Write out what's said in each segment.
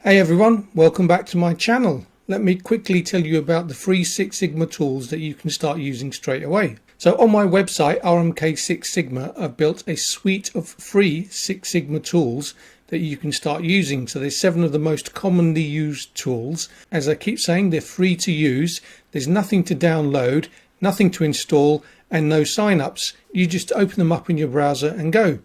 Hey everyone, welcome back to my channel. Let me quickly tell you about the free Six Sigma tools that you can start using straight away. So on my website RMK Six Sigma, I've built a suite of free Six Sigma tools that you can start using. So there's 7 of the most commonly used tools. As I keep saying, they're free to use. There's nothing to download, nothing to install, and no sign-ups. You just open them up in your browser and go.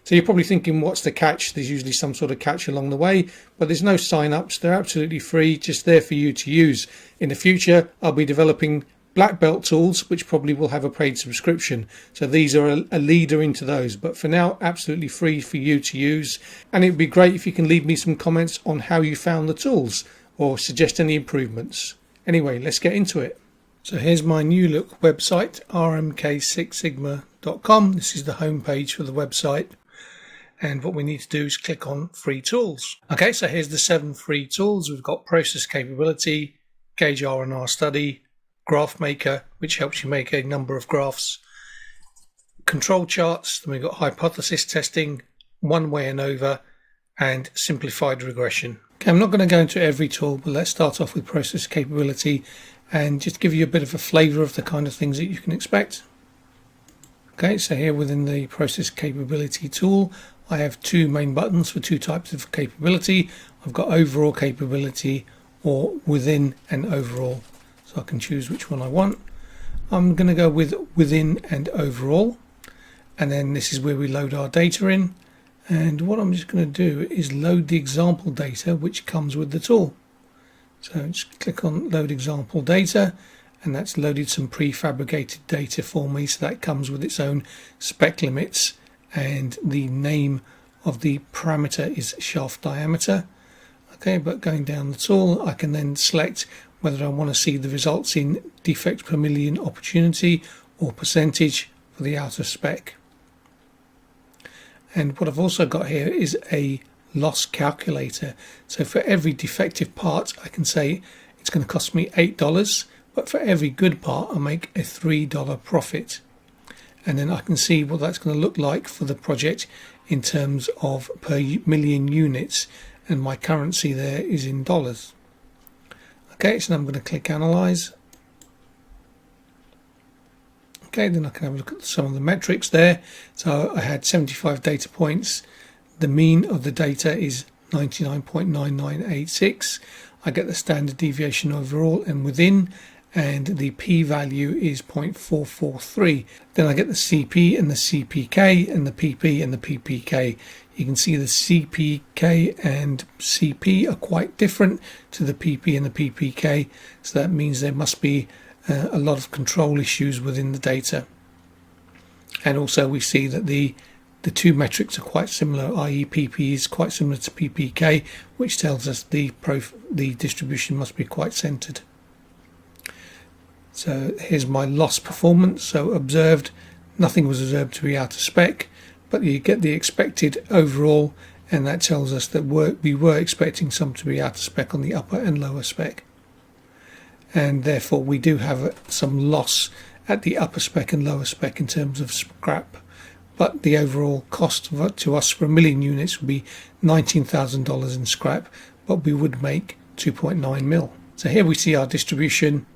So you're probably thinking, what's the catch? There's usually some sort of catch along the way, but there's no sign-ups. They're absolutely free, just there for you to use. In the future, I'll be developing black belt tools, which probably will have a paid subscription. So these are a leader into those, but for now, absolutely free for you to use. And it'd be great if you can leave me some comments on how you found the tools or suggest any improvements. Anyway, let's get into it. So here's my new look website, rmk6sigma.com. This is the home page for the website. And what we need to do is click on free tools. Okay, so here's the 7 free tools. We've got process capability, gauge R&R study, graph maker, which helps you make a number of graphs, control charts, then we've got hypothesis testing, one way ANOVA, and simplified regression. Okay, I'm not going to go into every tool, but let's start off with process capability and just give you a bit of a flavor of the kind of things that you can expect. Okay, so here within the process capability tool, I have 2 main buttons for 2 types of capability. I've got overall capability or within and overall. So I can choose which one I want. I'm going to go with within and overall. And then this is where we load our data in. And what I'm just going to do is load the example data which comes with the tool. So just click on load example data, and that's loaded some prefabricated data for me. So that comes with its own spec limits, and the name of the parameter is shaft diameter. Okay, but going down the tool, I can then select whether I want to see the results in defect per million opportunity or percentage for the outer spec. And what I've also got here is a loss calculator. So for every defective part, I can say it's going to cost me $8, but for every good part, I make a $3 profit. And then I can see what that's going to look like for the project in terms of per million units, and my currency there is in dollars. Okay, so now I'm going to click Analyze. Okay, then I can have a look at some of the metrics there. So I had 75 data points. The mean of the data is 99.9986. I get the standard deviation overall and within, and the p-value is 0.443. Then I get the CP and the CPK and the PP and the PPK. You can see the CPK and CP are quite different to the PP and the PPK, so that means there must be a lot of control issues within the data. And also we see that the 2 metrics are quite similar, i.e. PP is quite similar to PPK, which tells us the distribution must be quite centered. So here's my loss performance. So observed, nothing was observed to be out of spec, but you get the expected overall, and that tells us that we were expecting some to be out of spec on the upper and lower spec. And therefore we do have some loss at the upper spec and lower spec in terms of scrap. But the overall cost to us for 1 million units would be $19,000 in scrap, but we would make 2.9 mil. So here we see our distribution,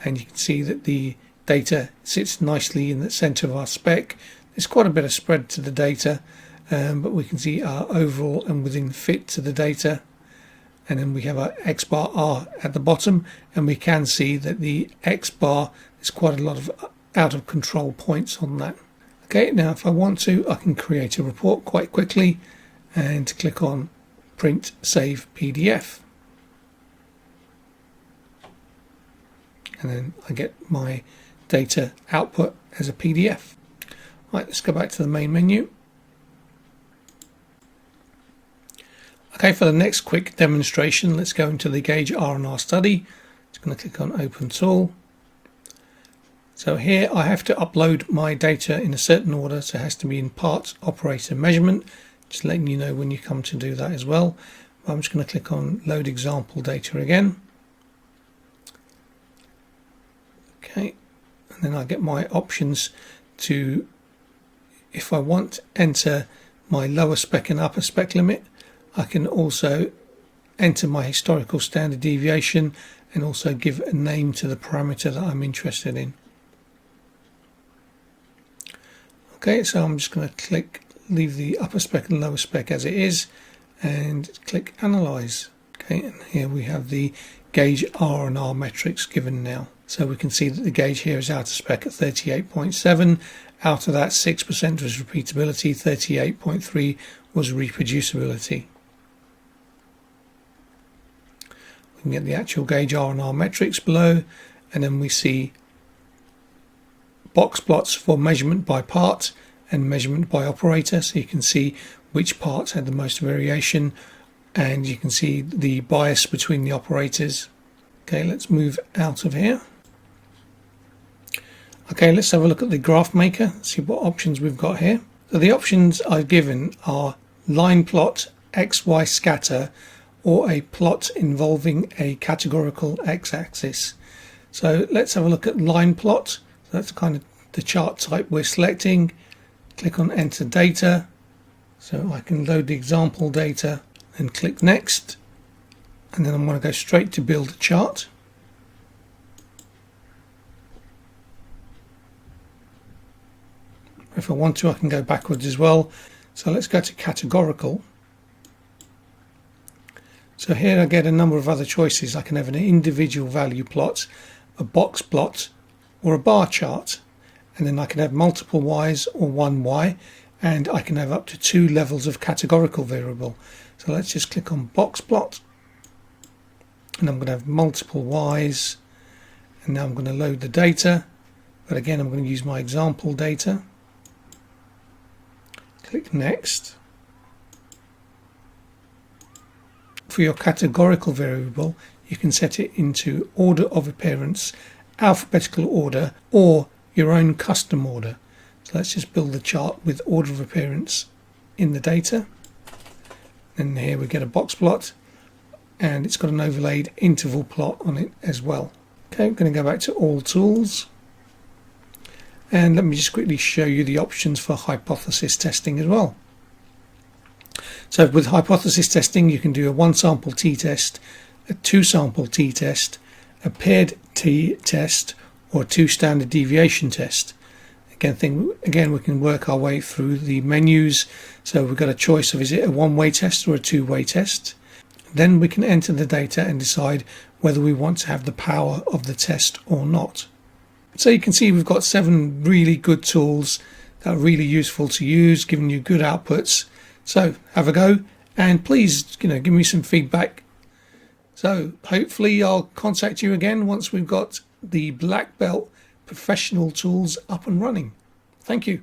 and you can see that the data sits nicely in the center of our spec. There's quite a bit of spread to the data, but we can see our overall and within fit to the data. And then we have our X bar R at the bottom, and we can see that the X bar, there's quite a lot of out of control points on that. Okay, now if I want to, I can create a report quite quickly and click on Print Save PDF. And then I get my data output as a PDF. Right, let's go back to the main menu. Okay, for the next quick demonstration, let's go into the Gauge R&R study. Just going to click on Open Tool. So here I have to upload my data in a certain order, so it has to be in parts operator measurement. Just letting you know when you come to do that as well. I'm just going to click on Load Example Data again. Okay, and then I get my options to, if I want, enter my lower spec and upper spec limit. I can also enter my historical standard deviation and also give a name to the parameter that I'm interested in. Okay, so I'm just going to leave the upper spec and lower spec as it is and click analyze. Okay, and here we have the gauge R and R metrics given now. So we can see that the gauge here is out of spec at 38.7. Out of that, 6% was repeatability, 38.3 was reproducibility. We can get the actual gauge R and R metrics below, and then we see box plots for measurement by part and measurement by operator, so you can see which parts had the most variation, and you can see the bias between the operators. Okay, let's move out of here. Okay, let's have a look at the graph maker, see what options we've got here. So the options I've given are line plot, XY scatter, or a plot involving a categorical x-axis. So let's have a look at line plot. So that's kind of the chart type we're selecting. Click on enter data. So I can load the example data and click next. And then I'm going to go straight to build a chart. If I want to, I can go backwards as well. So let's go to categorical. So here I get a number of other choices. I can have an individual value plot, a box plot, or a bar chart. And then I can have multiple Ys or one Y, and I can have up to 2 levels of categorical variable. So let's just click on box plot, and I'm going to have multiple Ys, and now I'm going to load the data, but again I'm going to use my example data. Click next. For your categorical variable, you can set it into order of appearance, alphabetical order, or your own custom order. So let's just build the chart with order of appearance in the data. And here we get a box plot, and it's got an overlaid interval plot on it as well. Okay, I'm going to go back to all tools. And let me just quickly show you the options for hypothesis testing as well. So with hypothesis testing, you can do a 1 sample t-test, a 2 sample t-test, a paired t-test, or a 2 standard deviation test. Again, we can work our way through the menus. So we've got a choice of, is it a 1-way test or a 2-way test? Then we can enter the data and decide whether we want to have the power of the test or not. So you can see we've got 7 really good tools that are really useful to use, giving you good outputs. So have a go, and please, give me some feedback. So hopefully I'll contact you again once we've got the black belt professional tools up and running. Thank you.